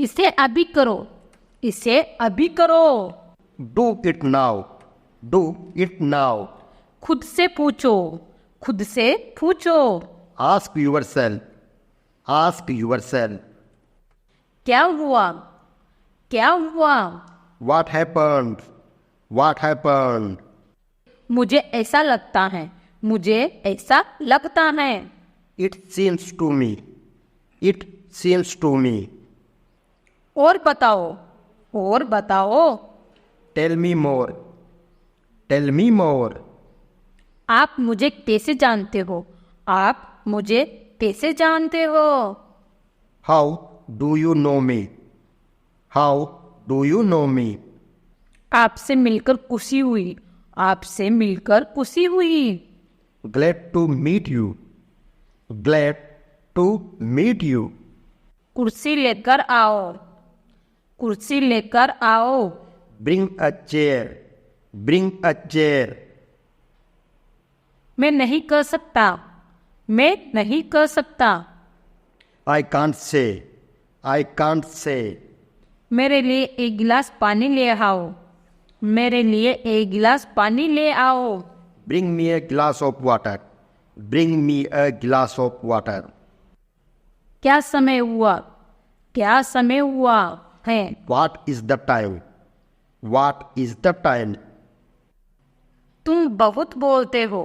इसे अभी करो, इसे अभी करो। Do it now. Do it now. खुद से पूछो, खुद से पूछो। Ask yourself. Ask yourself. क्या हुआ, क्या हुआ? What happened? What happened? मुझे ऐसा लगता है, मुझे ऐसा लगता है। It seems to me. It seems to me. और बताओ, और बताओ। Tell me more. Tell me more. आप मुझे कैसे जानते हो? आप मुझे कैसे जानते हो? How do you know me? How do you know me? आपसे मिलकर खुशी हुई, आपसे मिलकर खुशी हुई। Glad to meet you. Glad to meet you. कुर्सी लेकर आओ, कुर्सी लेकर आओ। Bring a chair. Bring a chair. मैं नहीं कर सकता, मैं नहीं कर सकता। I can't say. I can't say. मेरे लिए एक गिलास पानी ले आओ, मेरे लिए एक गिलास पानी ले आओ। Bring me a glass of water. Bring me a glass of water. क्या समय हुआ, क्या समय हुआ है? What is the time? What is the time? तुम बहुत बोलते हो,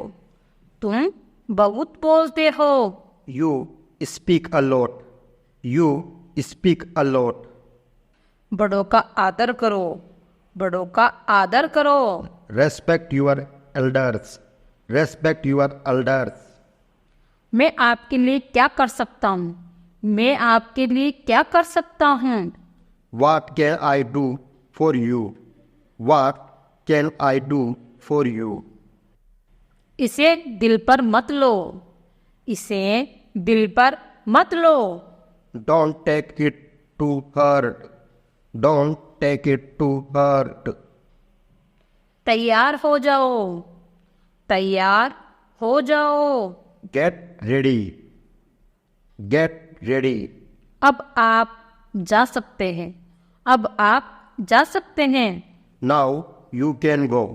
तुम बहुत बोलते हो। You speak a lot. You speak a lot. बड़ों का आदर करो, बड़ों का आदर करो। Respect your elders. Respect your elders. मैं आपके लिए क्या कर सकता हूँ, मैं आपके लिए क्या कर सकता हूँ? What can I do for you? What can I do for you? इसे दिल पर मत लो, इसे दिल पर मत लो। Don't take it to heart. Don't take it to heart. तैयार हो जाओ, तैयार हो जाओ। Get ready. Get ready. अब आप जा सकते हैं, अब आप जा सकते हैं। Now you can go.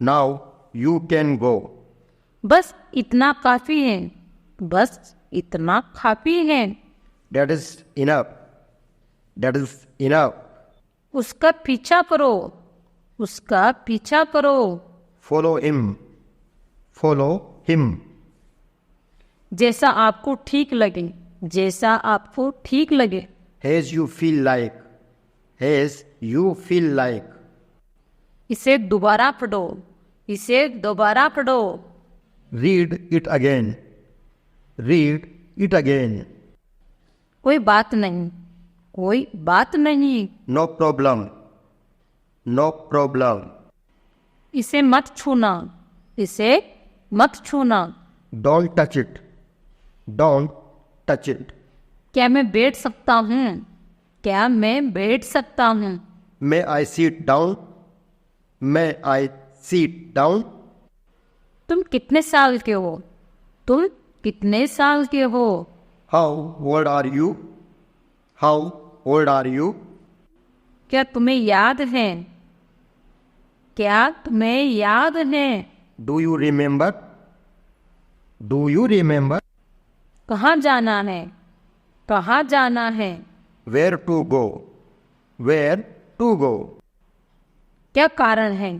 Now you can go. बस इतना काफी है, बस इतना काफी है। That is enough. That is enough. उसका पीछा करो, उसका पीछा करो। Follow him. Follow him. जैसा आपको ठीक लगे, जैसा आपको ठीक लगे। As you feel like. As you feel like. इसे दोबारा पढ़ो, इसे दोबारा पढ़ो। Read it again. Read it again. कोई बात नहीं, कोई बात नहीं। No problem. No problem. इसे मत छूना, इसे मत छूना। Don't touch it. Don't touch it. क्या मैं बैठ सकता हूँ, क्या मैं बैठ सकता हूँ? May I sit down? May I sit down? तुम कितने साल के हो, तुम कितने साल के हो? How old are you? How old are you? क्या तुम्हें याद है, क्या तुम्हें याद है? Do you remember? Do you remember? कहाँ जाना है, कहाँ जाना है? Where to go? Where to go? क्या कारण है,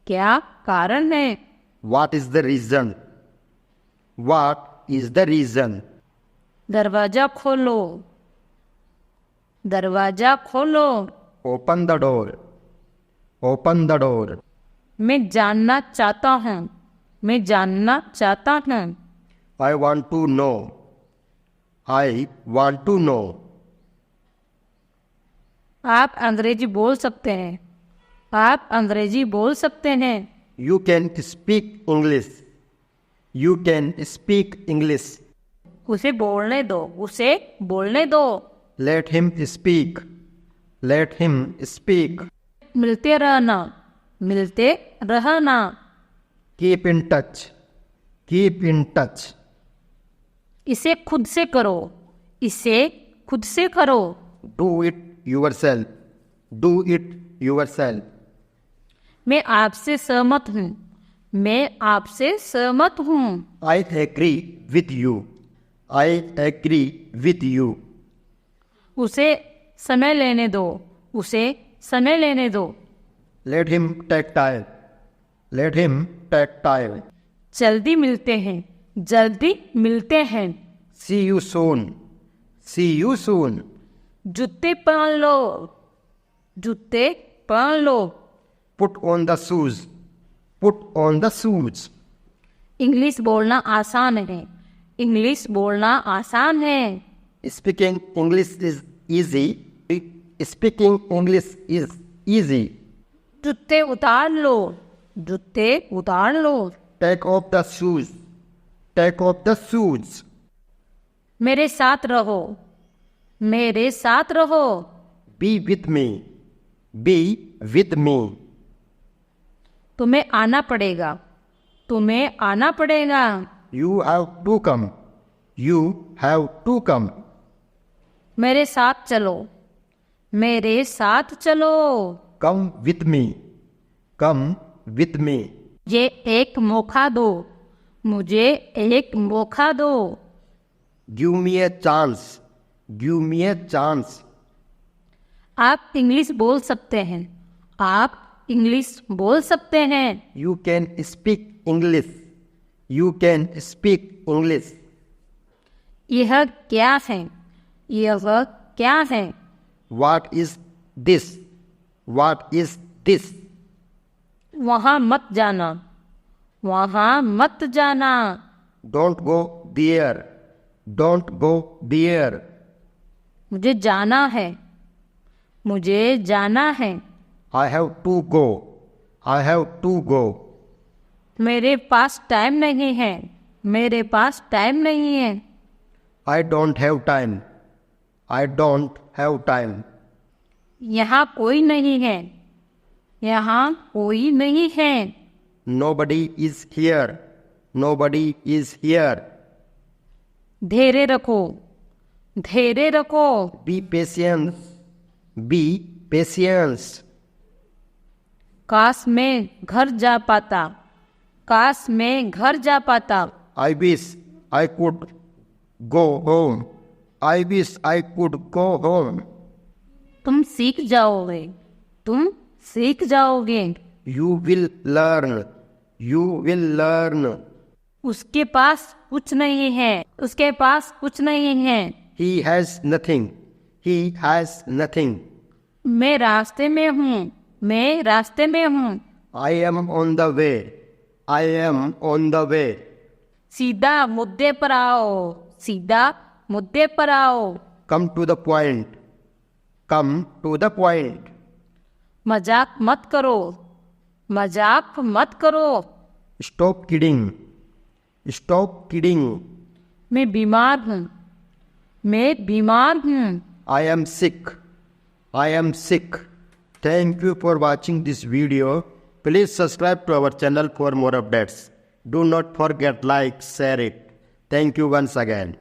क्या कारण है? What is the reason? What is the reason? दरवाजा खोलो, दरवाजा खोलो। Open the door. Open the door. मैं जानना चाहता हूँ, मैं जानना चाहता हूँ। I want to know. I want to know. आप अंग्रेजी बोल सकते हैं, आप अंग्रेजी बोल सकते हैं। You can speak English. You can speak English. उसे बोलने दो, उसे बोलने दो। Let him speak. Let him speak. मिलते रहना, मिलते रहना। Keep in touch. Keep in touch. इसे खुद से करो, इसे खुद से करो। Do it yourself. Do it yourself. मैं आपसे सहमत हूँ। मैं आपसे सहमत हूँ। I agree with you. I agree with you. उसे समय लेने दो। उसे समय लेने दो। Let him take time. Let him take time. जल्दी मिलते हैं। जल्दी मिलते हैं। See you soon. See you soon. जूते पहन लो। जूते पहन लो। Put on the shoes. Put on the shoes. English बोलना आसान है। इंग्लिश बोलना आसान है। Speaking English is easy. Speaking English is easy. जूते उतार लो। जूते उतार लो। Take off the shoes. Take off the shoes. मेरे साथ रहो। मेरे साथ रहो। Be with me. Be with me. तुम्हें आना पड़ेगा। तुम्हें आना पड़ेगा। You have to come. You have to come. मेरे साथ चलो। मेरे साथ चलो। Come with me. Come with me. ये एक मौका दो। मुझे एक मौका दो। Give me a chance. Give me a chance. आप इंग्लिश बोल सकते हैं। आप इंग्लिश बोल सकते हैं। You can speak English. You can speak English. यह क्या है? यह क्या है? What is this? What is this? वहाँ मत जाना। वहाँ मत जाना। Don't go there. Don't go there. मुझे जाना है। मुझे जाना है। I have to go. I have to go. मेरे पास टाइम नहीं है। मेरे पास टाइम नहीं है। I don't have time. I don't have time. यहाँ कोई नहीं है। यहाँ कोई नहीं है। Nobody is here. Nobody is here. धैर्य रखो। धैर्य रखो। Be patient. Be patient. काश मैं घर जा पाता। काश मैं घर जा पाता। I wish I could go home. I wish I could go home. तुम सीख जाओगे। तुम सीख जाओगे। You will learn. You will learn. उसके पास कुछ नहीं है। उसके पास कुछ नहीं है। He has nothing. He has nothing. मैं रास्ते में हूँ। मैं रास्ते में हूँ। I am on the way. I am on the way. सीधा मुद्दे पर आओ। सीधा मुद्दे पर आओ। Come to the point. Come to the point. मजाक मत करो। मजाक मत करो। Stop kidding. Stop kidding. मैं बीमार हूँ। मैं बीमार हूँ। I am sick. I am sick. Thank you for watching this video. Please subscribe to our channel for more updates. Do not forget like, share it. Thank you once again.